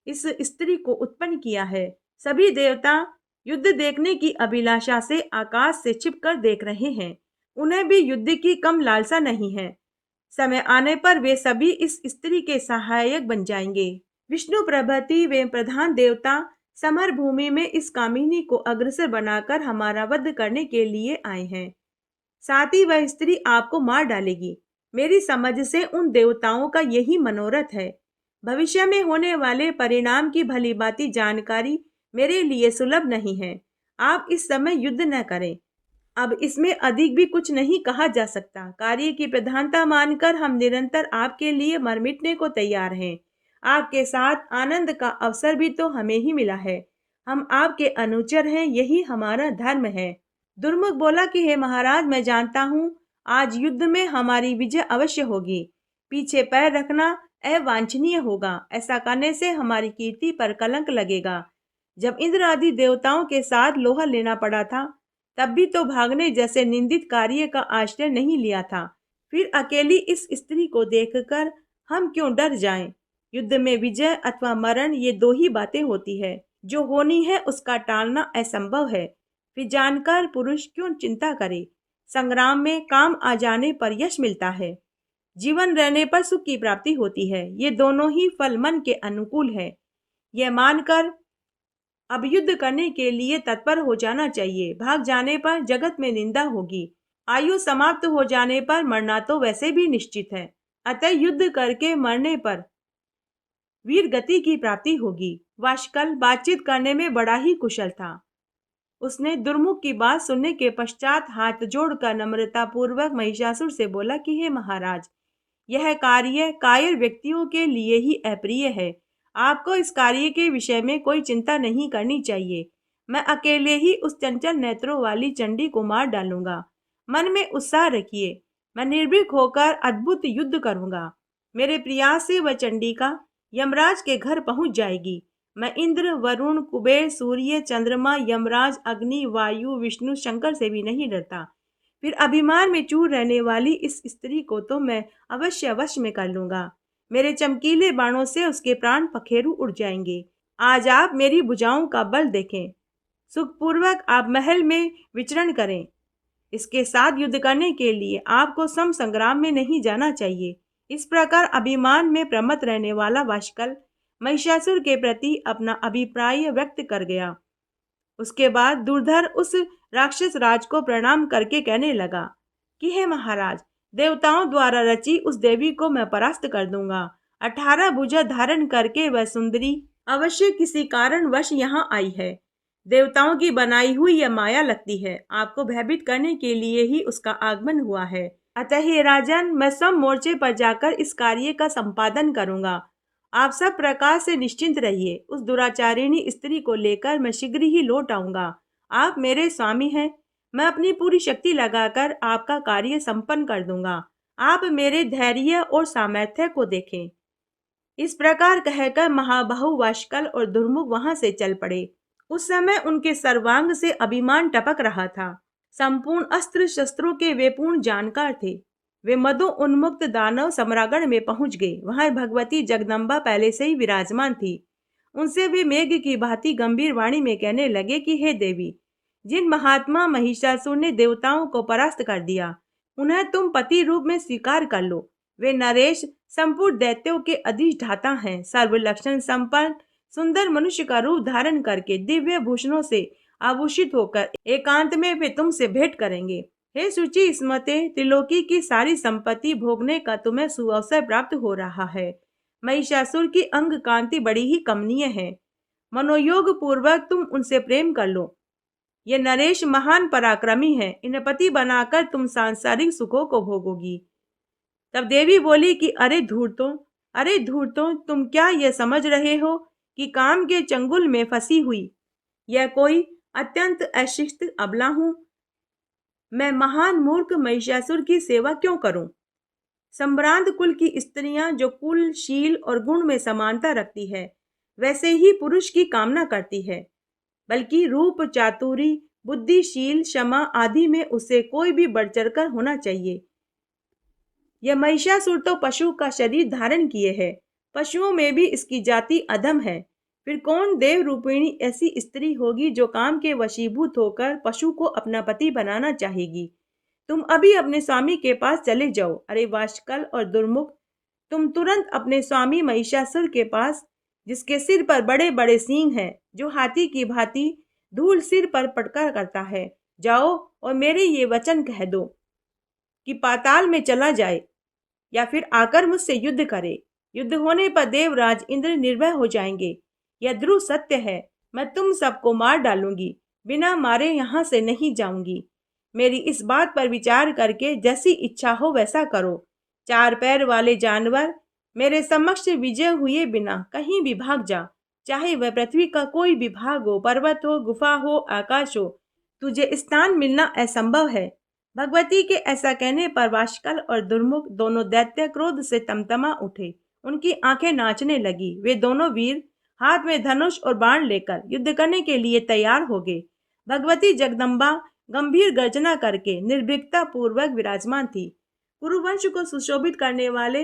इस स्त्री को उत्पन्न किया है। सभी देवता युद्ध देखने की अभिलाषा से आकाश से छिपकर देख रहे हैं। उन्हें भी युद्ध की कम लालसा नहीं है। समय आने पर वे सभी इस स्त्री के सहायक बन जाएंगे। विष्णु प्रभृति वे प्रधान देवता समर भूमि में इस कामिनी को अग्रसर बनाकर हमारा वध करने के लिए आए हैं। साथ ही वह स्त्री आपको मार डालेगी। मेरी समझ से उन देवताओं का यही मनोरथ है। भविष्य में होने वाले परिणाम की भलीभांति जानकारी मेरे लिए सुलभ नहीं है। आप इस समय युद्ध न करें। अब इसमें अधिक भी कुछ नहीं कहा जा सकता। कार्य की प्रधानता मानकर हम निरंतर आपके लिए मर मिटने को तैयार हैं। आपके साथ आनंद का अवसर भी तो हमें ही मिला है। हम आपके अनुचर हैं, यही हमारा धर्म है। दुर्मुख बोला कि हे महाराज, मैं जानता हूँ आज युद्ध में हमारी विजय अवश्य होगी। पीछे पैर रखना अवांछनीय होगा। ऐसा करने से हमारी कीर्ति पर कलंक लगेगा। जब इंद्र आदि देवताओं के साथ लोहा लेना पड़ा था, तब भी तो भागने जैसे निंदित कार्य का आश्रय नहीं लिया था। फिर अकेली इस स्त्री को देखकर हम क्यों डर जाएं? युद्ध में विजय अथवा मरण ये दो ही बातें होती है। जो होनी है उसका टालना असंभव है। फिर जानकर पुरुष क्यों चिंता करे। संग्राम में काम आ जाने पर यश मिलता है, जीवन रहने पर सुख की प्राप्ति होती है। ये दोनों ही फल मन के अनुकूल है। यह मानकर अब युद्ध करने के लिए तत्पर हो जाना चाहिए। भाग जाने पर जगत में निंदा होगी। आयु समाप्त हो जाने पर मरना तो वैसे भी निश्चित है। अतः युद्ध करके मरने पर वीर गति की प्राप्ति होगी। वाशकल बातचीत करने में बड़ा ही कुशल था। उसने दुर्मुख की बात सुनने के पश्चात हाथ जोड़कर नम्रता पूर्वक महिषासुर से बोला कि हे महाराज, यह कार्य कायर व्यक्तियों के लिए ही अप्रिय है। आपको इस कार्य के विषय में कोई चिंता नहीं करनी चाहिए। मैं अकेले ही उस चंचल नेत्रों वाली चंडी को मार डालूंगा। मन में उत्साह रखिए, मैं निर्भीक होकर अद्भुत युद्ध करूंगा। मेरे प्रयास से वह चंडिका यमराज के घर पहुंच जाएगी। मैं इंद्र, वरुण, कुबेर, सूर्य, चंद्रमा, यमराज, अग्नि, वायु, विष्णु, शंकर से भी नहीं डरता। फिर अभिमान में चूर रहने वाली इस स्त्री को तो मैं अवश्य वश में कर लूंगा। मेरे चमकीले बाणों से उसके प्राण पखेरु उड़ जाएंगे। आज आप मेरी भुजाओं का बल देखें। सुखपूर्वक आप महल में विचरण करें। इसके साथ युद्ध करने के लिए आपको सम संग्राम में नहीं जाना चाहिए। इस प्रकार अभिमान में प्रमत्त रहने वाला वाशकल महिषासुर के प्रति अपना अभिप्राय व्यक्त कर गया। उसके बाद दुर्धर उस राक्षस राज को प्रणाम करके कहने लगा कि हे महाराज, देवताओं द्वारा रची उस देवी को मैं परास्त कर दूंगा। 18 भुजा धारण करके वह सुंदरी अवश्य किसी कारणवश यहाँ आई है। देवताओं की बनाई हुई यह माया लगती है। आपको भयभीत करने के लिए ही उसका आगमन हुआ है। अतः हे राजन, मैं सब मोर्चे पर जाकर इस कार्य का संपादन करूंगा। आप सब प्रकार से निश्चिंत रहिए। उस दुराचारिणी स्त्री को लेकर मैं शीघ्र ही लौट आऊंगा। आप मेरे स्वामी हैं। मैं अपनी पूरी शक्ति लगाकर आपका कार्य संपन्न कर दूंगा। आप मेरे धैर्य और सामर्थ्य को देखें। इस प्रकार कहकर महाबाहु वाशकल और दुर्मुख वहां से चल पड़े। उस समय उनके सर्वांग से अभिमान टपक रहा था। संपूर्ण अस्त्र शस्त्रों के वे पूर्ण जानकार थे। वे मदो उन्मुक्त दानव सम्रागण में पहुंच गए। वहां भगवती जगदम्बा पहले से ही विराजमान थी। उनसे वे मेघ की भांति गंभीर वाणी में कहने लगे कि हे देवी, जिन महात्मा महिषासुर ने देवताओं को परास्त कर दिया, उन्हें तुम पति रूप में स्वीकार कर लो। वे नरेश संपूर्ण दैत्यों के अधिष्ठाता हैं। सर्वलक्षण संपन्न सुंदर मनुष्य का रूप धारण करके दिव्य भूषणों से आभूषित होकर एकांत में वे तुमसे भेंट करेंगे। हे शुचि स्मते, त्रिलोकी की सारी संपत्ति भोगने का तुम्हें सुअवसर प्राप्त हो रहा है। महिषासुर की अंग कांति बड़ी ही कमनीय है। मनोयोग पूर्वक तुम उनसे प्रेम कर लो। ये नरेश महान पराक्रमी है। इन्हें पति बनाकर तुम सांसारिक सुखों को भोगोगी। तब देवी बोली कि अरे धूर्तों, तुम क्या यह समझ रहे हो कि काम के चंगुल में फंसी हुई यह कोई अत्यंत अशिष्ट अबला हूं? मैं महान मूर्ख महिषासुर की सेवा क्यों करूं? संभ्रांत कुल की स्त्रियां जो कुल, शील और गुण में समानता रखती है, वैसे ही पुरुष की कामना करती है। बल्कि रूप, चातुरी, बुद्धिशील, क्षमा आदि में उसे कोई भी बढ़ चढ़कर होना चाहिए। यह महिषासुर तो पशु का शरीर धारण किए है। पशुओं में भी इसकी जाति अधम है। फिर कौन देव रूपिणी ऐसी स्त्री होगी जो काम के वशीभूत होकर पशु को अपना पति बनाना चाहेगी? तुम अभी अपने स्वामी के पास चले जाओ। अरे वाशकल और दुर्मुख, तुम तुरंत अपने स्वामी महिषासुर के पास, जिसके सिर पर बड़े बड़े सींग हैं, जो हाथी की भांति धूल सिर पर पटका करता है, जाओ और मेरे ये वचन कह दो कि पाताल में चला जाए या फिर आकर मुझसे युद्ध करे। युद्ध होने पर देवराज इंद्र निर्भय हो जाएंगे। यह ध्रुव सत्य है। मैं तुम सबको मार डालूंगी। बिना मारे यहाँ से नहीं जाऊंगी। मेरी इस बात पर विचार करके जैसी इच्छा हो वैसा करो। 4 पैर वाले जानवर, मेरे समक्ष विजय हुए बिना कहीं भी भाग जा। चाहे वह पृथ्वी का कोई भी भाग हो, पर्वत हो, गुफा हो, आकाश हो, तुझे स्थान मिलना असंभव है। भगवती के ऐसा कहने पर वाशकल और दुर्मुख दोनों दैत्य क्रोध से तमतमा उठे। उनकी आंखें नाचने लगी। वे दोनों वीर हाथ में धनुष और बाण लेकर युद्ध करने के लिए तैयार हो गए। भगवती जगदम्बा गंभीर गर्जना करके निर्भीकता पूर्वक विराजमान थी। कुरुवंश को सुशोभित करने वाले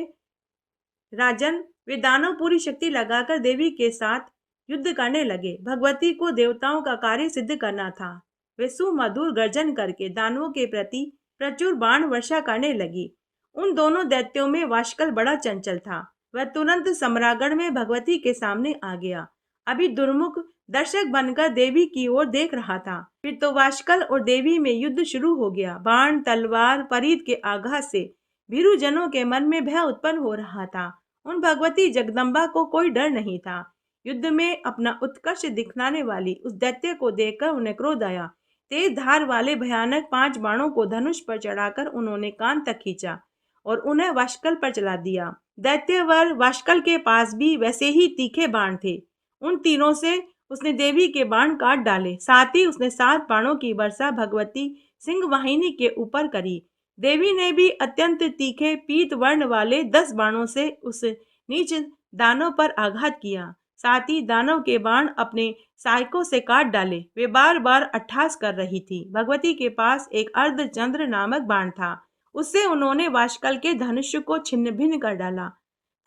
राजन, वे दानव पूरी शक्ति लगाकर देवी के साथ युद्ध करने लगे। भगवती को देवताओं का कार्य सिद्ध करना था। वे सुमधुर गर्जन करके दानवों के प्रति प्रचुर बाण वर्षा करने लगी। उन दोनों दैत्यों में वाशकल बड़ा चंचल था। वह तुरंत सम्रागढ़ में भगवती के सामने आ गया। अभी दुर्मुख दर्शक बनकर देवी की ओर देख रहा था। फिर तो वाशकल और देवी में युद्ध शुरू हो गया। बाण, तलवार, परीद के आघात से भीरुजनों के मन में भय उत्पन्न हो रहा था। उन भगवती जगदम्बा को कोई डर नहीं था। युद्ध में अपना उत्कर्ष दिखलाने वाली उस दैत्य को देखकर उन्हें क्रोध आया। तेज धार वाले भयानक 5 बाणों को धनुष पर चढ़ाकर उन्होंने कान तक खींचा और उन्हें वाशकल पर चला दिया। दैत्यवर वाशकल के पास भी वैसे ही तीखे बाण थे। उन तीनों से उसने देवी के बाण काट डाले। साथ ही उसने 7 बाणों की वर्षा भगवती सिंह वाहिनी के ऊपर करी। देवी ने भी अत्यंत तीखे पीत वर्ण वाले 10 बाणों से उस नीच दानव पर आघात किया। साथ ही दानव के बाण अपने सहायकों से काट डाले। वे बार बार अट्टहास कर रही थी। भगवती के पास एक अर्धचंद्र नामक बाण था। उससे उन्होंने वाशकल के धनुष को छिन्न भिन्न कर डाला।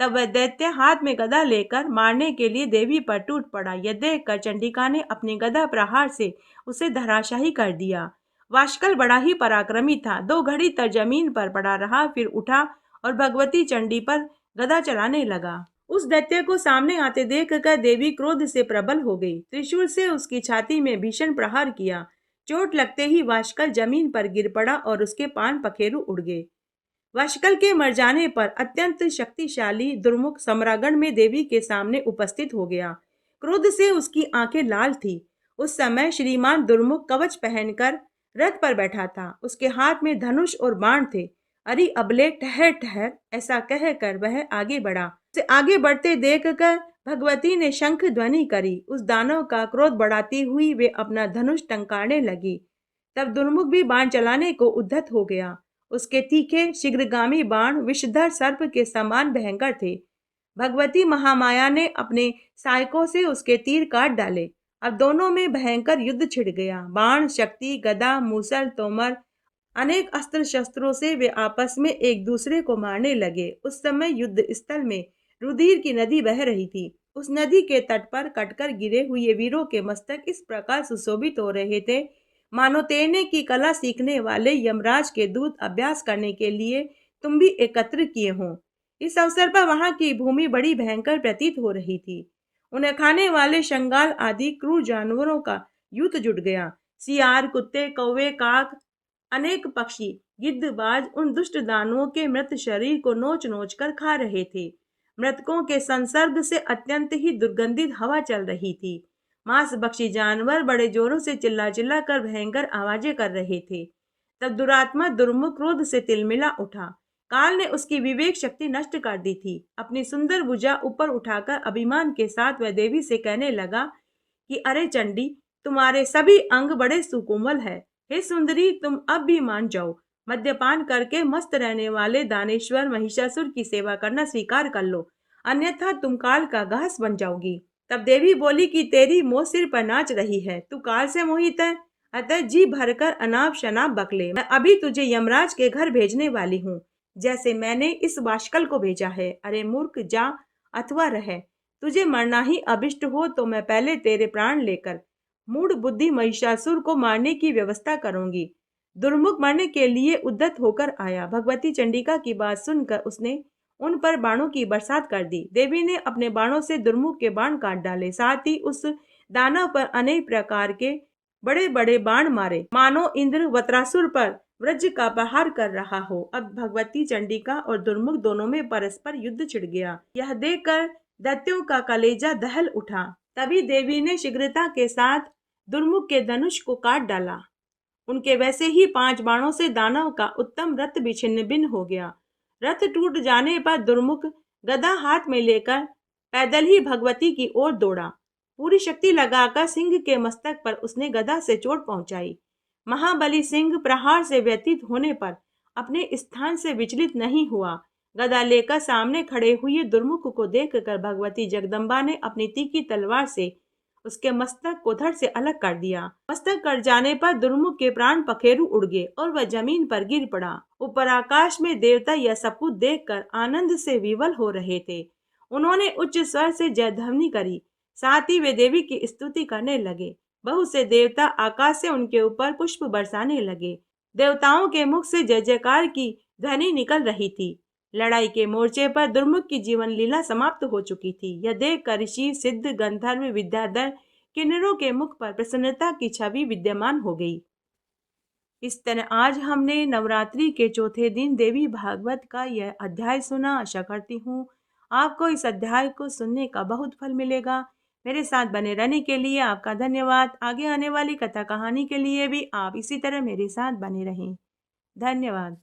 तब वह दैत्य हाथ में गदा लेकर मारने के लिए देवी पर टूट पड़ा। यह देखकर चंडिका ने अपने गदा प्रहार से उसे धराशाही कर दिया। वाशकल बड़ा ही पराक्रमी था। 2 घड़ी तक जमीन पर पड़ा रहा, फिर उठा और भगवती चंडी पर गदा चलाने लगा। उस दैत्य को सामने आते देखकर देवी क्रोध से प्रबल हो गई। त्रिशूल से उसकी छाती में भीषण प्रहार किया। चोट लगते ही वाशकल जमीन पर गिर पड़ा और उसके पान पखेरु उड़ गए। वाशकल के मर जाने पर अत्यंत शक्तिशाली दुर्मुख सम्रागण में देवी के सामने उपस्थित हो गया। क्रोध से उसकी आंखें लाल थी। उस समय श्रीमान दुर्मुख कवच पहनकर रथ पर बैठा था। उसके हाथ में धनुष और बाण थे। अरे अबले, ठहर ठहर, ऐसा कहकर वह आगे बढ़ा। उसे आगे बढ़ते देखकर भगवती ने शंख ध्वनि करी। उस दानव का क्रोध बढ़ाती हुई वे अपना धनुष टंकारने लगी। तब दुर्मुख भी बाण चलाने को उद्धत हो गया। उसके तीखे शीघ्रगामी बाण विषधर सर्प के समान भयंकर थे। भगवती महामाया ने अपने सहायकों से उसके तीर काट डाले। अब दोनों में भयंकर युद्ध छिड़ गया। बाण, शक्ति, गदा, मूसल, तोमर, अनेक अस्त्र शस्त्रों से वे आपस में एक दूसरे को मारने लगे। उस समय युद्ध स्थल में रुधिर की नदी बह रही थी। उस नदी के तट पर कटकर गिरे हुए वीरों के मस्तक इस प्रकार सुशोभित हो रहे थे मानो तैरने की कला सीखने वाले यमराज के दूत अभ्यास करने के लिए तुम भी एकत्र किए हों। इस अवसर पर वहां की भूमि बड़ी भयंकर प्रतीत हो रही थी। उन्हें खाने वाले शंगाल आदि क्रूर जानवरों का युद्ध जुट गया। सियार, कुत्ते, कौवे, काक, अनेक पक्षी, गिद्धबाज उन दुष्ट दानवों के मृत शरीर को नोच नोच कर खा रहे थे। मृतकों के संसर्ग से अत्यंत ही दुर्गंधित हवा चल रही थी। मांस बख्शी जानवर बड़े जोरों से चिल्ला चिल्ला कर भयंकर आवाजें कर रहे थे। तब दुरात्मा दुर्मुख क्रोध से तिलमिला उठा। काल ने उसकी विवेक शक्ति नष्ट कर दी थी। अपनी सुंदर भुजा ऊपर उठाकर अभिमान के साथ वह देवी से कहने लगा कि अरे चंडी, तुम्हारे सभी अंग बड़े सुकोमल है। हे सुंदरी, तुम अब भी मान जाओ। मद्यपान करके मस्त रहने वाले दानेश्वर महिषासुर की सेवा करना स्वीकार कर लो, अन्यथा तुम काल का घास बन जाओगी। तब देवी बोली कि तेरी मोह सिर पर नाच रही है, तू काल से मोहित है, अतः जी भरकर अनाप शनाप बकले। मैं अभी तुझे यमराज के घर भेजने वाली हूँ, जैसे मैंने इस वाशकल को भेजा है। अरे मूर्ख, जा अथवा रह। तुझे मरना ही अभिष्ट हो तो मैं पहले तेरे प्राण लेकर मूढ़ बुद्धि महिषासुर को मारने की व्यवस्था करूंगी। दुर्मुख मरने के लिए उद्यत होकर आया। भगवती चंडिका की बात सुनकर उसने उन पर बाणों की बरसात कर दी। देवी ने अपने बाणों से दुर्मुख के बाण काट डाले। साथ ही उस दानव पर अनेक प्रकार के बड़े बड़े बाण मारे, मानो इंद्र वत्रासुर पर वज्र का प्रहार कर रहा हो। अब भगवती चंडिका और दुर्मुख दोनों में परस्पर युद्ध छिड़ गया। यह देखकर दैत्यों का कलेजा दहल उठा। तभी देवी ने शीघ्रता के साथ दुर्मुख के धनुष को काट डाला। उनके वैसे ही 5 बाणों से दानव का उत्तम रथ भी छिन्न भिन्न हो गया। रथ टूट जाने पर दुर्मुख गदा हाथ में लेकर पैदल ही भगवती की ओर दौड़ा। पूरी शक्ति लगाकर सिंह के मस्तक पर उसने गदा से चोट पहुंचाई। महाबली सिंह प्रहार से व्यतीत होने पर अपने स्थान से विचलित नहीं हुआ। गदा लेकर सामने खड़े हुए दुर्मुख को देखकर भगवती जगदम्बा ने अपनी तीखी तलवार से उसके मस्तक को धड़ से अलग कर दिया। मस्तक कट जाने पर दुर्मुख के प्राण पखेरु उड़ गए और वह जमीन पर गिर पड़ा। ऊपर आकाश में देवता यह सब कुछ देखकर आनंद से विवल हो रहे थे। उन्होंने उच्च स्वर से जयध्वनि करी। साथ ही वे देवी की स्तुति करने लगे। बहुत से देवता आकाश से उनके ऊपर पुष्प बरसाने लगे। देवताओं के मुख से जय जयकार की ध्वनि निकल रही थी। लड़ाई के मोर्चे पर दुर्मुख की जीवन लीला समाप्त हो चुकी थी। यह देखकर ऋषि, सिद्ध, गंधर्व, विद्याधर, किन्नरों के मुख पर प्रसन्नता की छवि विद्यमान हो गई। इस तरह आज हमने नवरात्रि के चौथे दिन देवी भागवत का यह अध्याय सुना। आशा करती हूँ आपको इस अध्याय को सुनने का बहुत फल मिलेगा। मेरे साथ बने रहने के लिए आपका धन्यवाद। आगे आने वाली कथा कहानी के लिए भी आप इसी तरह मेरे साथ बने रहें। धन्यवाद।